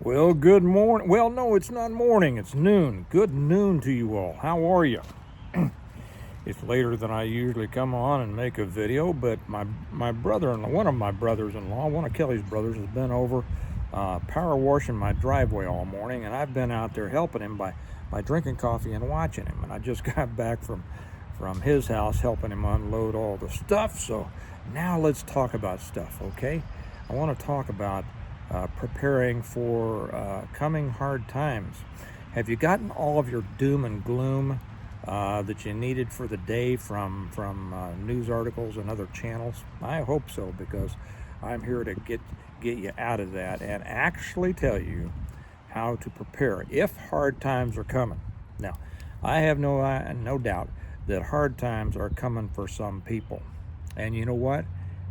Well, good morning. Well, no, it's not morning. It's noon. Good noon to you all. How are you? It's later than I usually come on and make a video, but my brother-in-law, one of my brothers-in-law, one of Kelly's brothers, has been over power washing my driveway all morning, and I've been out there helping him by drinking coffee and watching him. And I just got back from his house helping him unload all the stuff. So now let's talk about stuff, okay? I want to talk about preparing for coming hard times. Have you gotten all of your doom and gloom that you needed for the day from news articles and other channels? I hope so, because I'm here to get you out of that and actually tell you how to prepare if hard times are coming. Now, I have no doubt that hard times are coming for some people. And you know what?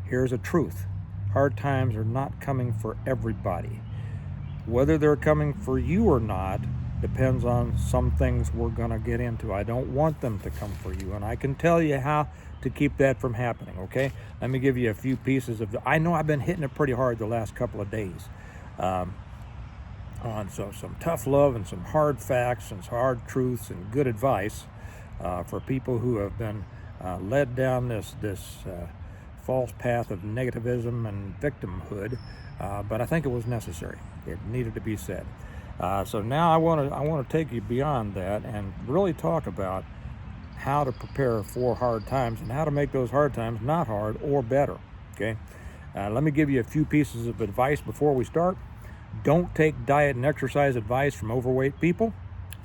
Here's a truth. Hard times are not coming for everybody. Whether they're coming for you or not depends on some things we're going to get into. I don't want them to come for you, and I can tell you how to keep that from happening, okay? Let me give you a few pieces of I know I've been hitting it pretty hard the last couple of days on some tough love and some hard facts and some hard truths and good advice for people who have been led down this false path of negativism and victimhood, but I think it was necessary. It needed to be said. So now I want to take you beyond that and really talk about how to prepare for hard times and how to make those hard times not hard or better. Okay, let me give you a few pieces of advice before we start. Don't take diet and exercise advice from overweight people,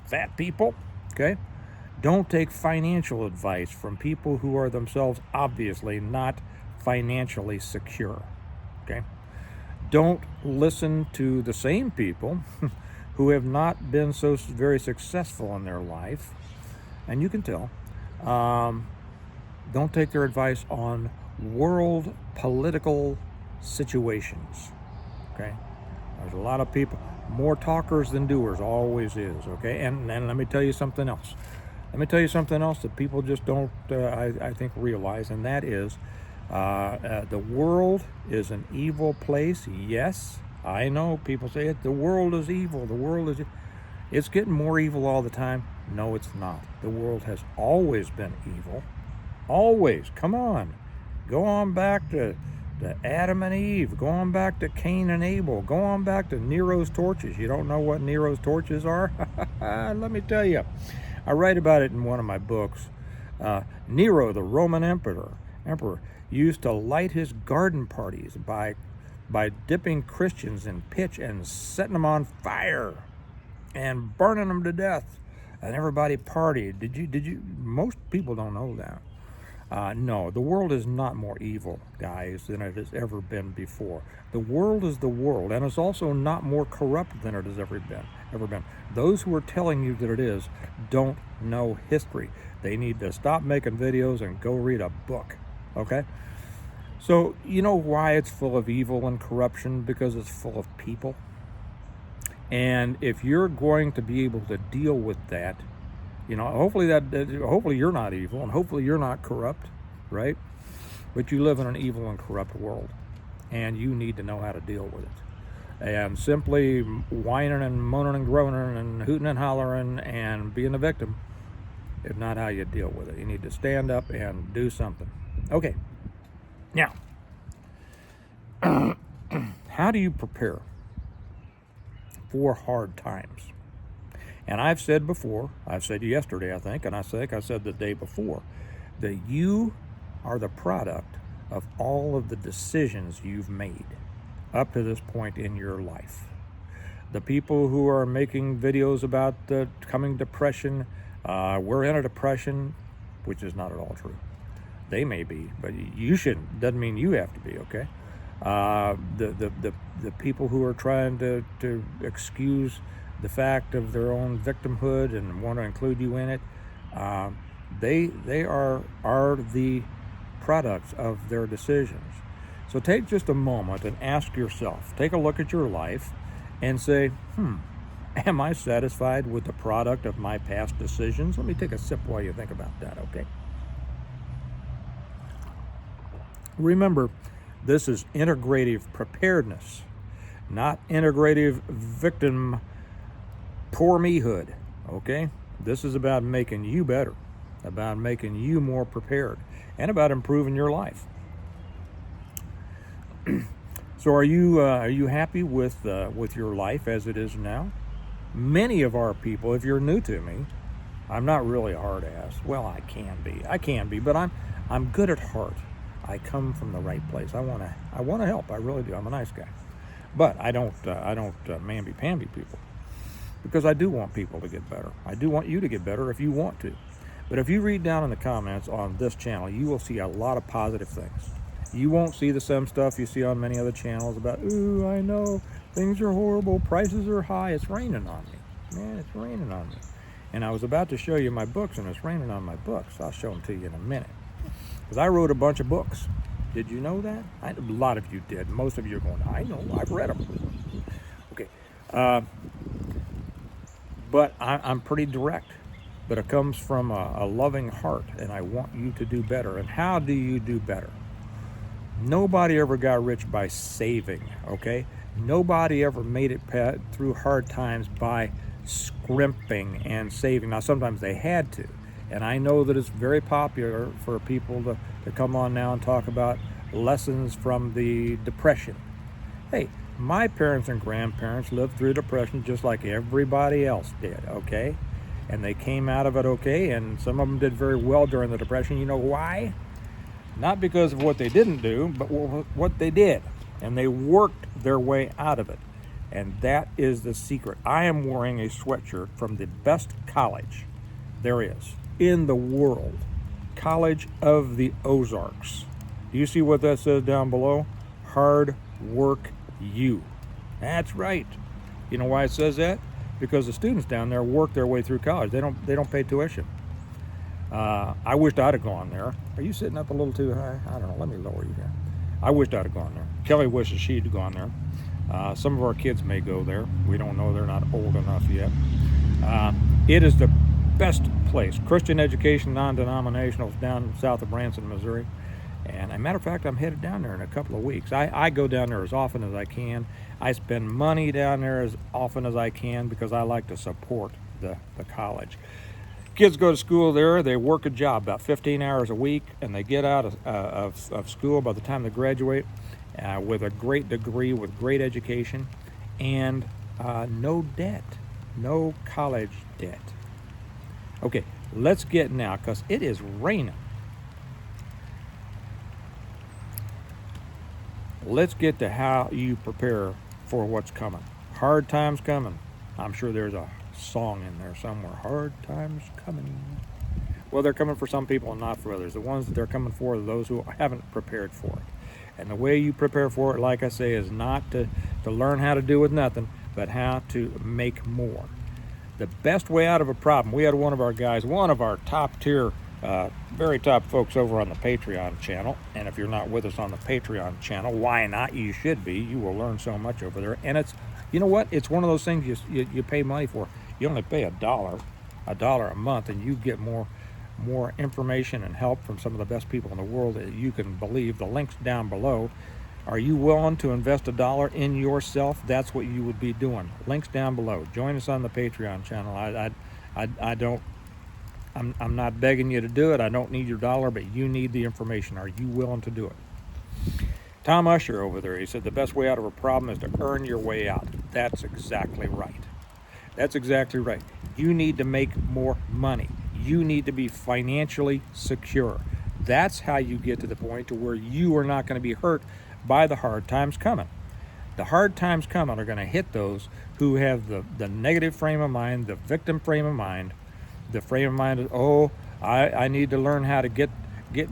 fat people. Okay. Don't take financial advice from people who are themselves obviously not financially secure. Okay? Don't listen to the same people who have not been so very successful in their life, and you can tell. Don't take their advice on world political situations. Okay? There's a lot of people, more talkers than doers, always is. Okay? And let me tell you something else. Let me tell you something else that people just don't, I think, realize, and that is the world is an evil place. Yes, I know people say it. The world is evil. The world is. It's getting more evil all the time. No, it's not. The world has always been evil. Always. Come on. Go on back to Adam and Eve. Go on back to Cain and Abel. Go on back to Nero's torches. You don't know what Nero's torches are? Let me tell you. I write about it in one of my books. Nero, the Roman emperor, used to light his garden parties by dipping Christians in pitch and setting them on fire and burning them to death. And everybody partied. Did you? Most people don't know that. No, the world is not more evil, guys, than it has ever been before. The world is the world, and it's also not more corrupt than it has ever been. Those who are telling you that it is don't know history. They need to stop making videos and go read a book, okay? So, you know why it's full of evil and corruption? Because it's full of people. And if you're going to be able to deal with that, you know, hopefully you're not evil, and hopefully you're not corrupt, right? But you live in an evil and corrupt world, and you need to know how to deal with it. And simply whining and moaning and groaning and hooting and hollering and being a victim is not how you deal with it. You need to stand up and do something. Okay. Now, how do you prepare for hard times? And I've said before, I've said yesterday, I think, and I said the day before, that you are the product of all of the decisions you've made up to this point in your life. The people who are making videos about the coming depression, we're in a depression, which is not at all true. They may be, but you shouldn't. Doesn't mean you have to be, okay? The people who are trying to excuse the fact of their own victimhood and want to include you in it, they are the products of their decisions. So take just a moment and ask yourself, take a look at your life and say, am I satisfied with the product of my past decisions? Let me take a sip while you think about that, okay? Remember, this is integrative preparedness. not integrative victim poor mehood, okay? This is about making you better, about making you more prepared, and about improving your life. So are you happy with your life as it is now? Many of our people, if you're new to me, I'm not really a hard ass. Well, I can be, but I'm good at heart. I come from the right place. I want to help. I really do. I'm a nice guy, but I don't mamby-pamby people, because I do want people to get better. I do want you to get better if you want to. But if you read down in the comments on this channel, you will see a lot of positive things. You won't see the same stuff you see on many other channels about, ooh, I know, things are horrible, prices are high, it's raining on me. Man, it's raining on me. And I was about to show you my books, and it's raining on my books. I'll show them to you in a minute. Because I wrote a bunch of books. Did you know that? A lot of you did. Most of you are going, I know, I've read them. Okay. But I'm pretty direct. But it comes from a loving heart, and I want you to do better. And how do you do better? Nobody ever got rich by saving, okay? Nobody ever made it through hard times by scrimping and saving. Now, sometimes they had to. And I know that it's very popular for people to come on now and talk about lessons from the Depression. Hey, my parents and grandparents lived through Depression just like everybody else did, okay? And they came out of it okay, and some of them did very well during the Depression. You know why? Not because of what they didn't do, but what they did. And they worked their way out of it. And that is the secret. I am wearing a sweatshirt from the best college there is in the world. College of the Ozarks. Do you see what that says down below? Hard work you. That's right. You know why it says that? Because the students down there work their way through college. They don't pay tuition. I wished I'd have gone there. Are you sitting up a little too high? I don't know. Let me lower you down. I wished I'd have gone there. Kelly wishes she'd gone there. Some of our kids may go there. We don't know. They're not old enough yet. It is the best place. Christian education, non-denominational, down south of Branson, Missouri. And as a matter of fact, I'm headed down there in a couple of weeks. I go down there as often as I can. I spend money down there as often as I can because I like to support the college. Kids go to school there. They work a job about 15 hours a week, and they get out of school by the time they graduate with a great degree, with great education, and no debt, no college debt. Okay, let's get now, because it is raining. Let's get to how you prepare for what's coming. Hard times coming. I'm sure there's a song in there somewhere. Hard times coming. Well, they're coming for some people and not for others. The ones that they're coming for are those who haven't prepared for it. And the way you prepare for it, like I say, is not to learn how to do with nothing, but how to make more. The best way out of a problem, we had one of our guys, one of our top tier, very top folks over on the Patreon channel. And if you're not with us on the Patreon channel, why not? You should be. You will learn so much over there. And it's, you know what? It's one of those things you pay money for. You only pay $1 a month, and you get more information and help from some of the best people in the world that you can believe. The link's down below. Are you willing to invest $1 in yourself? That's what you would be doing. Links down below. Join us on the Patreon channel. I'm not begging you to do it. I don't need your dollar, but you need the information. Are you willing to do it? Tom Usher over there, he said the best way out of a problem is to earn your way out. That's exactly right. That's exactly right. You need to make more money. You need to be financially secure. That's how you get to the point to where you are not going to be hurt by the hard times coming. The hard times coming are going to hit those who have the negative frame of mind, the victim frame of mind, the frame of mind of, oh, I need to learn how to get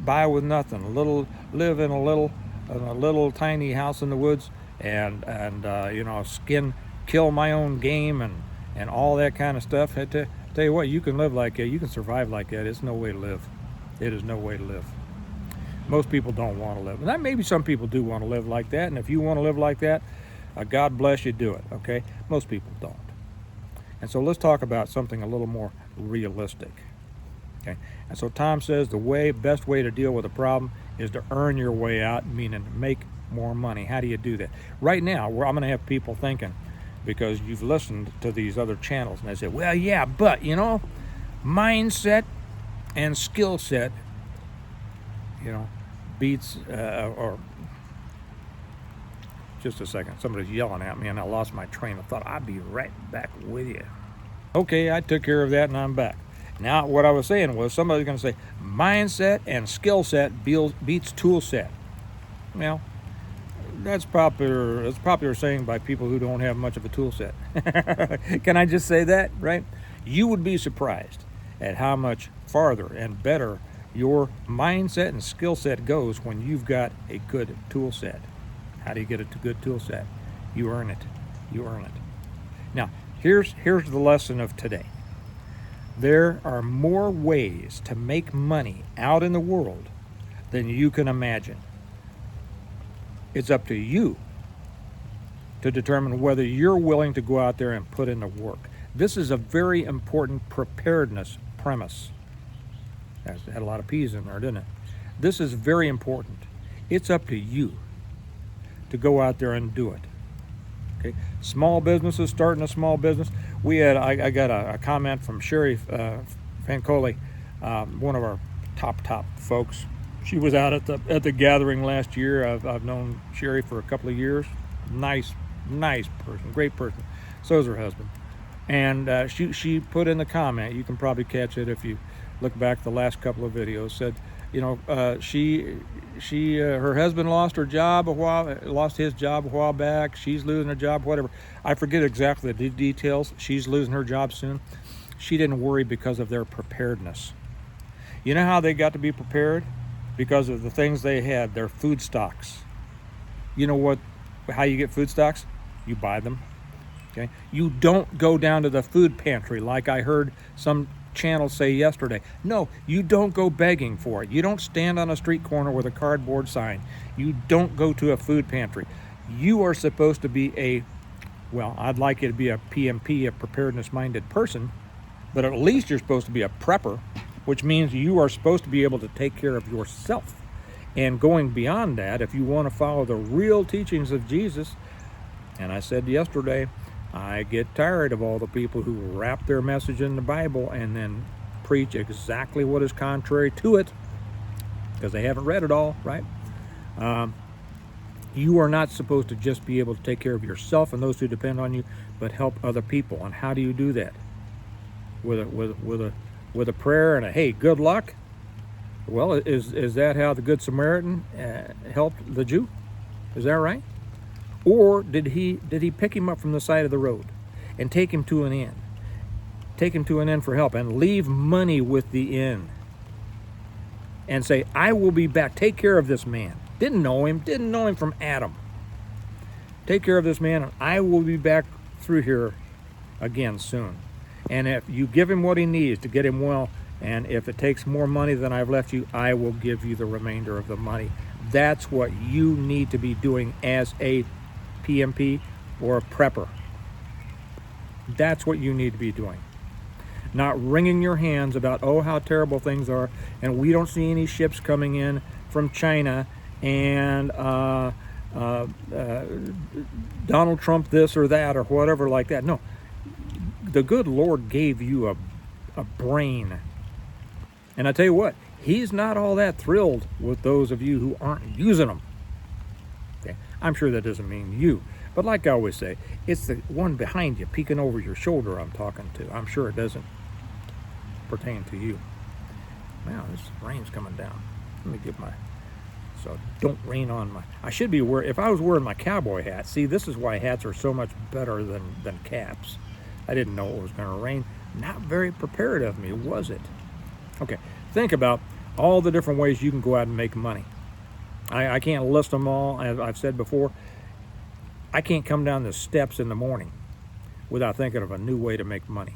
by with nothing, live in a little tiny house in the woods, and kill my own game and all that kind of stuff. Tell you what, you can live like that, you can survive like that. It's no way to live. It is no way to live. Most people don't want to live. And maybe some people do want to live like that, and if you want to live like that, God bless you, do it, okay? Most people don't. And so let's talk about something a little more realistic, okay? And so Tom says the best way to deal with a problem is to earn your way out, meaning make more money. How do you do that? Right now, I'm going to have people thinking, because you've listened to these other channels, and they say, well, yeah, but, mindset and skill set, beats, or just a second, somebody's yelling at me and I lost my train of thought. I'll be right back with you. Okay, I took care of that and I'm back. Now, what I was saying was, somebody's going to say, mindset and skill set beats tool set. Well, that's popular saying by people who don't have much of a tool set. Can I just say that, right? You would be surprised at how much farther and better your mindset and skill set goes when you've got a good tool set. How do you get a good tool set? You earn it. You earn it. Now, here's the lesson of today. There are more ways to make money out in the world than you can imagine. It's up to you to determine whether you're willing to go out there and put in the work. This is a very important preparedness premise. It had a lot of P's in there, didn't it? This is very important. It's up to you to go out there and do it. Okay, small businesses, starting a small business. I got a comment from Sherry Fancoli, one of our top folks. She was out at the gathering last year. I've known Sherry for a couple of years. Nice person, great person. So is her husband. And she put in the comment, you can probably catch it if you look back the last couple of videos, said, her husband lost his job a while back. She's losing her job, whatever. I forget exactly the details. She's losing her job soon. She didn't worry because of their preparedness. You know how they got to be prepared? Because of the things they had, their food stocks. You know how you get food stocks? You buy them. Okay? You don't go down to the food pantry like I heard some channel say yesterday. No, you don't go begging for it. You don't stand on a street corner with a cardboard sign. You don't go to a food pantry. You are supposed to be I'd like you to be a PMP, a preparedness-minded person, but at least you're supposed to be a prepper, which means you are supposed to be able to take care of yourself. And going beyond that, if you want to follow the real teachings of Jesus, and I said yesterday, I get tired of all the people who wrap their message in the Bible and then preach exactly what is contrary to it, because they haven't read it all, right? You are not supposed to just be able to take care of yourself and those who depend on you, but help other people. And how do you do that? With a prayer and a hey, good luck? Well, is that how the Good Samaritan helped the Jew? Is that right? Or did he pick him up from the side of the road and take him to an inn? Take him to an inn for help and leave money with the inn and say, I will be back. Take care of this man. Didn't know him from Adam. Take care of this man and I will be back through here again soon. And if you give him what he needs to get him well, and if it takes more money than I've left you, I will give you the remainder of the money. That's what you need to be doing as a PMP or a prepper. That's what you need to be doing. Not wringing your hands about, how terrible things are, and we don't see any ships coming in from China, and Donald Trump this or that or whatever like that. No, the good Lord gave you a brain. And I tell you what, he's not all that thrilled with those of you who aren't using them. Okay? I'm sure that doesn't mean you. But like I always say, it's the one behind you, peeking over your shoulder I'm talking to. I'm sure it doesn't pertain to you. Wow, this rain's coming down. Let me get so don't rain on I should be wearing, if I was wearing my cowboy hat, see, this is why hats are so much better than caps. I didn't know it was going to rain. Not very prepared of me, was it? Okay, think about all the different ways you can go out and make money. I can't list them all. As I've said before, I can't come down the steps in the morning without thinking of a new way to make money.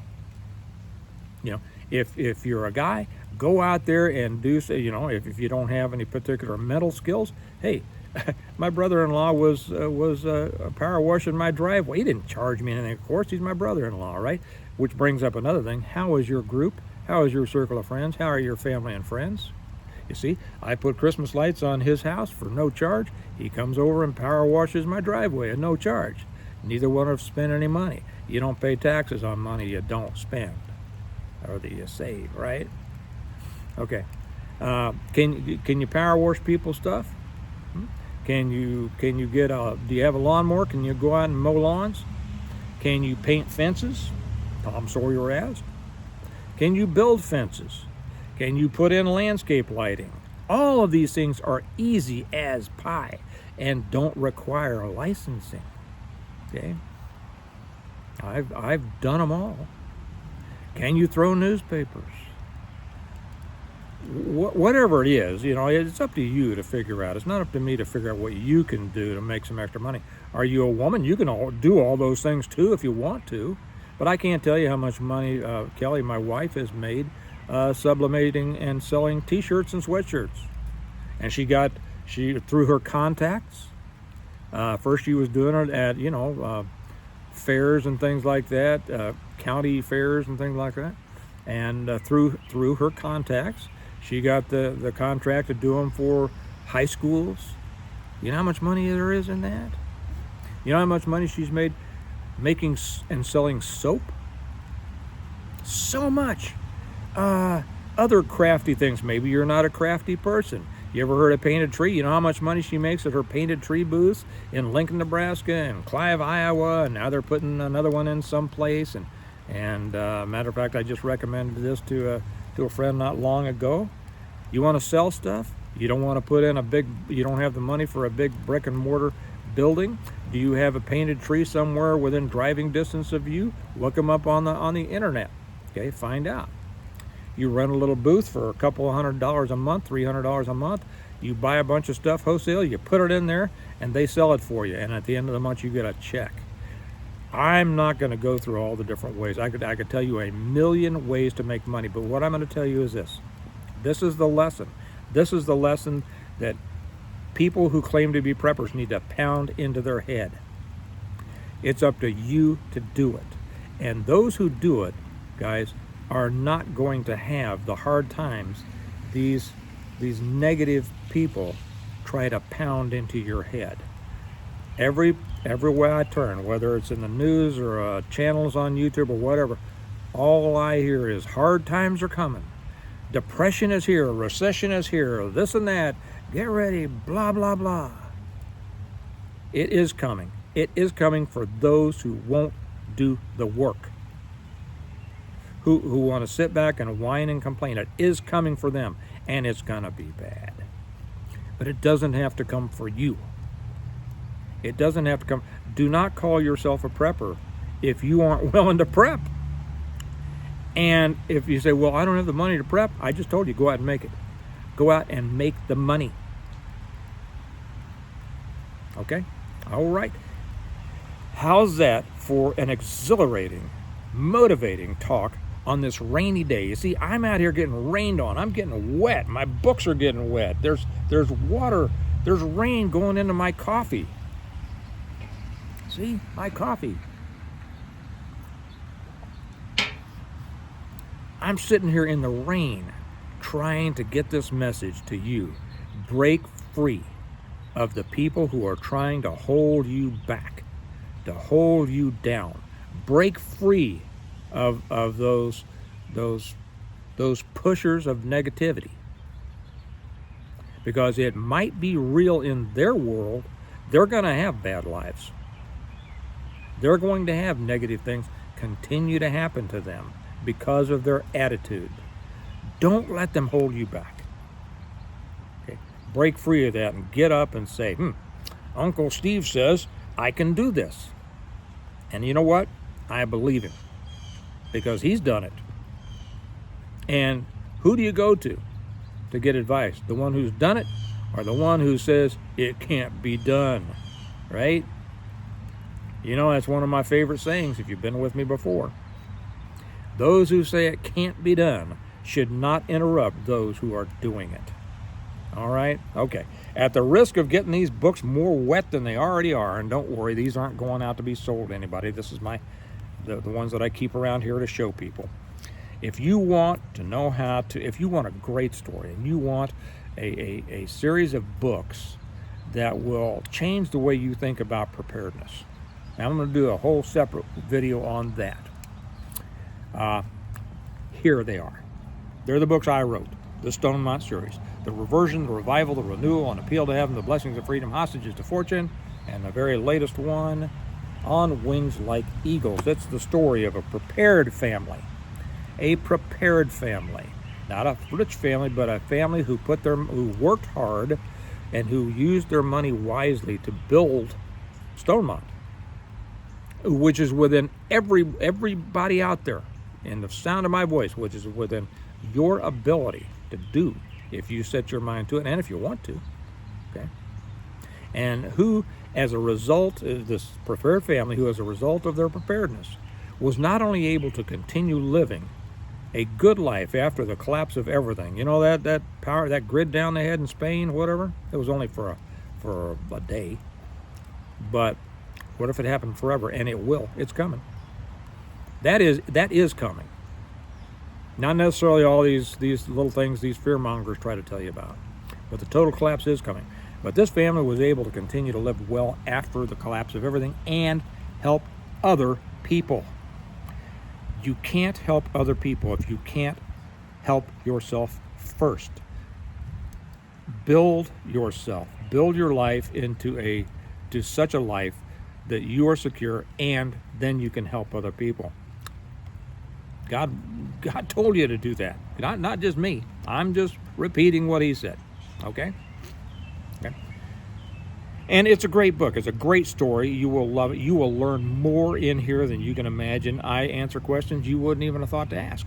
If you're a guy, go out there and do, if you don't have any particular mental skills, hey, my brother-in-law was power washing my driveway. He didn't charge me anything, of course. He's my brother-in-law, right? Which brings up another thing. How is your group? How is your circle of friends? How are your family and friends? You see, I put Christmas lights on his house for no charge. He comes over and power washes my driveway at no charge. Neither one of us spent any money. You don't pay taxes on money you don't spend, or that you save, right? Okay. Can you power wash people's stuff? Can you get do you have a lawnmower? Can you go out and mow lawns? Can you paint fences? Tom Sawyer asked. Can you build fences? Can you put in landscape lighting? All of these things are easy as pie and don't require licensing. Okay? I've done them all. Can you throw newspapers? Whatever it is, it's up to you to figure out. It's not up to me to figure out what you can do to make some extra money. Are you a woman? You can do all those things too if you want to. But I can't tell you how much money Kelly, my wife, has made sublimating and selling T-shirts and sweatshirts. And she through her contacts. First, she was doing it at fairs and things like that, county fairs and things like that. And through her contacts, she got the contract to do them for high schools. You know how much money there is in that? You know how much money she's made making and selling soap? So much. Other crafty things. Maybe you're not a crafty person. You ever heard of painted tree? You know how much money she makes at her painted tree booths in Lincoln, Nebraska, and Clive, Iowa, and now they're putting another one in someplace. And matter of fact, I just recommended this to a friend not long ago. You want to sell stuff? You don't want to put in you don't have the money for a big brick and mortar building? Do you have a painted tree somewhere within driving distance of you? Look them up on the internet. Okay, find out. You rent a little booth for a couple of $100 a month, $300 a month. You buy a bunch of stuff wholesale, you put it in there, and they sell it for you. And at the end of the month, you get a check. I'm not going to go through all the different ways. I could tell you a million ways to make money, but what I'm going to tell you is this. This is the lesson. This is the lesson that people who claim to be preppers need to pound into their head. It's up to you to do it. And those who do it, guys, are not going to have the hard times these negative people try to pound into your head. Everywhere I turn, whether it's in the news or channels on YouTube or whatever, all I hear is hard times are coming. Depression is here, recession is here, this and that, get ready, blah, blah, blah. It is coming. It is coming for those who won't do the work, who want to sit back and whine and complain. It is coming for them, and it's going to be bad. But it doesn't have to come for you. It doesn't have to come. Do not call yourself a prepper if you aren't willing to prep. And if you say, well, I don't have the money to prep, I just told you, go out and make it. Go out and make the money. Okay? All right. How's that for an exhilarating, motivating talk on this rainy day? You see, I'm out here getting rained on. I'm getting wet. My books are getting wet. There's water. There's rain going into my coffee. See, my coffee. I'm sitting here in the rain trying to get this message to you. Break free of the people who are trying to hold you back, to hold you down. Break free of those pushers of negativity. Because it might be real in their world. They're going to have bad lives. They're going to have negative things continue to happen to them because of their attitude. Don't let them hold you back. Okay? Break free of that and get up and say, Uncle Steve says I can do this. And you know what? I believe him because he's done it. And who do you go to get advice? The one who's done it or the one who says it can't be done, right? You know, that's one of my favorite sayings if you've been with me before. Those who say it can't be done should not interrupt those who are doing it. All right? Okay. At the risk of getting these books more wet than they already are, and don't worry, these aren't going out to be sold to anybody. This is the ones that I keep around here to show people. If you want to know if you want a great story and you want a series of books that will change the way you think about preparedness. And I'm going to do a whole separate video on that. Here they are. They're the books I wrote. The Stonemont Series. The Reversion, the Revival, the Renewal, An Appeal to Heaven, The Blessings of Freedom, Hostages to Fortune, and the very latest one, On Wings Like Eagles. It's the story of a prepared family. A prepared family. Not a rich family, but a family who worked hard and who used their money wisely to build Stonemont, which is within everybody out there, in the sound of my voice, which is within your ability to do if you set your mind to it and if you want to. Okay? And who, as a result, this prepared family, who as a result of their preparedness, was not only able to continue living a good life after the collapse of everything. You know that grid down they had in Spain, whatever? It was only for a day. But what if it happened forever? And it will. It's coming. That is coming. Not necessarily all these little things these fear mongers try to tell you about. But the total collapse is coming. But this family was able to continue to live well after the collapse of everything and help other people. You can't help other people if you can't help yourself first. Build yourself. Build your life into such a life that you are secure, and then you can help other people. God told you to do that. Not just me. I'm just repeating what he said. Okay? Okay. And it's a great book. It's a great story. You will love it. You will learn more in here than you can imagine. I answer questions you wouldn't even have thought to ask.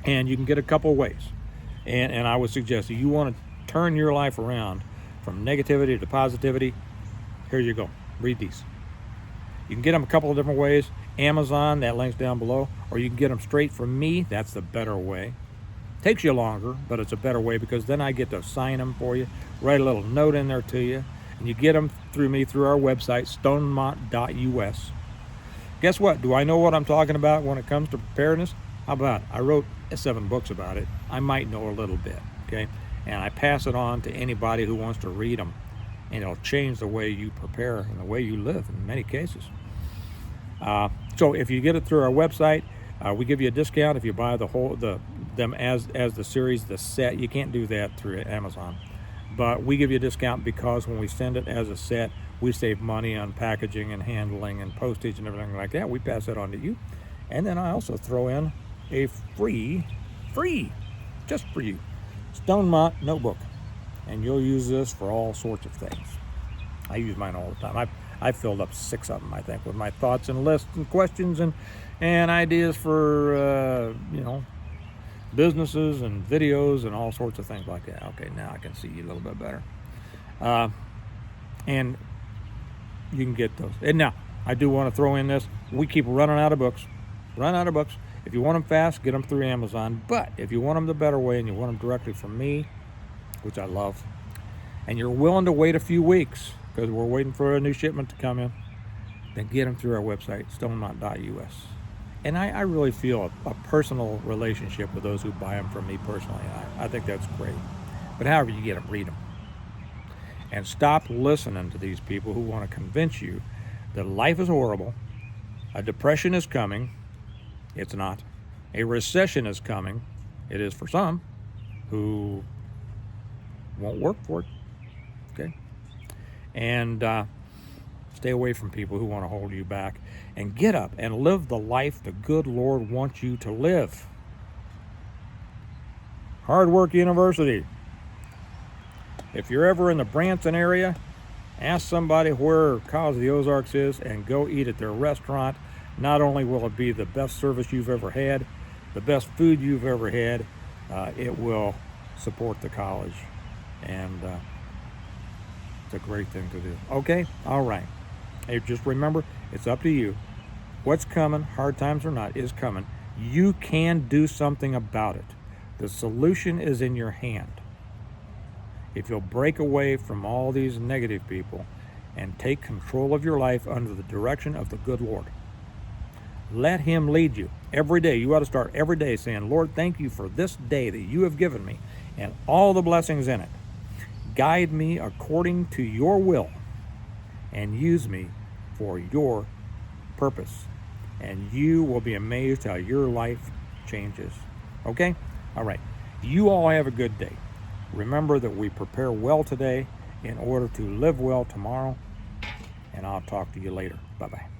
And you can get a couple ways. And I would suggest if you want to turn your life around from negativity to positivity, here you go. Read these. You can get them a couple of different ways. Amazon, that link's down below, or you can get them straight from me. That's the better way. Takes you longer, but it's a better way because then I get to sign them for you, write a little note in there to you, and you get them through me through our website, stonemont.us. Guess what? Do I know what I'm talking about when it comes to preparedness? How about it? I wrote 7 books about it. I might know a little bit, okay? And I pass it on to anybody who wants to read them, and it'll change the way you prepare and the way you live in many cases. So if you get it through our website, we give you a discount if you buy them as the series, the set. You can't do that through Amazon, but we give you a discount because when we send it as a set, we save money on packaging and handling and postage and everything like that. We pass that on to you, and then I also throw in a free, just for you, Stonemont notebook, and you'll use this for all sorts of things. I use mine all the time. I filled up 6 of them, I think, with my thoughts and lists and questions and ideas for, businesses and videos and all sorts of things like that. Okay, now I can see you a little bit better. And you can get those. And now, I do want to throw in this. We keep running out of books. If you want them fast, get them through Amazon. But if you want them the better way and you want them directly from me, which I love, and you're willing to wait a few weeks, because we're waiting for a new shipment to come in, then get them through our website, stonemont.us. And I really feel a personal relationship with those who buy them from me personally. I think that's great. But however you get them, read them. And stop listening to these people who want to convince you that life is horrible, a depression is coming. It's not. A recession is coming. It is for some who won't work for it. Okay? And stay away from people who want to hold you back, and get up and live the life the good Lord wants you to live. Hard Work University. If you're ever in the Branson area, ask somebody where College of the Ozarks is and go eat at their restaurant. Not only will it be the best service you've ever had, the best food you've ever had, it will support the college. And it's a great thing to do. Okay? All right. Hey, just remember, it's up to you. What's coming, hard times or not, is coming. You can do something about it. The solution is in your hand. If you'll break away from all these negative people and take control of your life under the direction of the good Lord. Let him lead you every day. You ought to start every day saying, Lord, thank you for this day that you have given me. and all the blessings in it. Guide me according to your will and use me for your purpose. And you will be amazed how your life changes. Okay? All right. You all have a good day. Remember that we prepare well today in order to live well tomorrow. And I'll talk to you later. Bye-bye.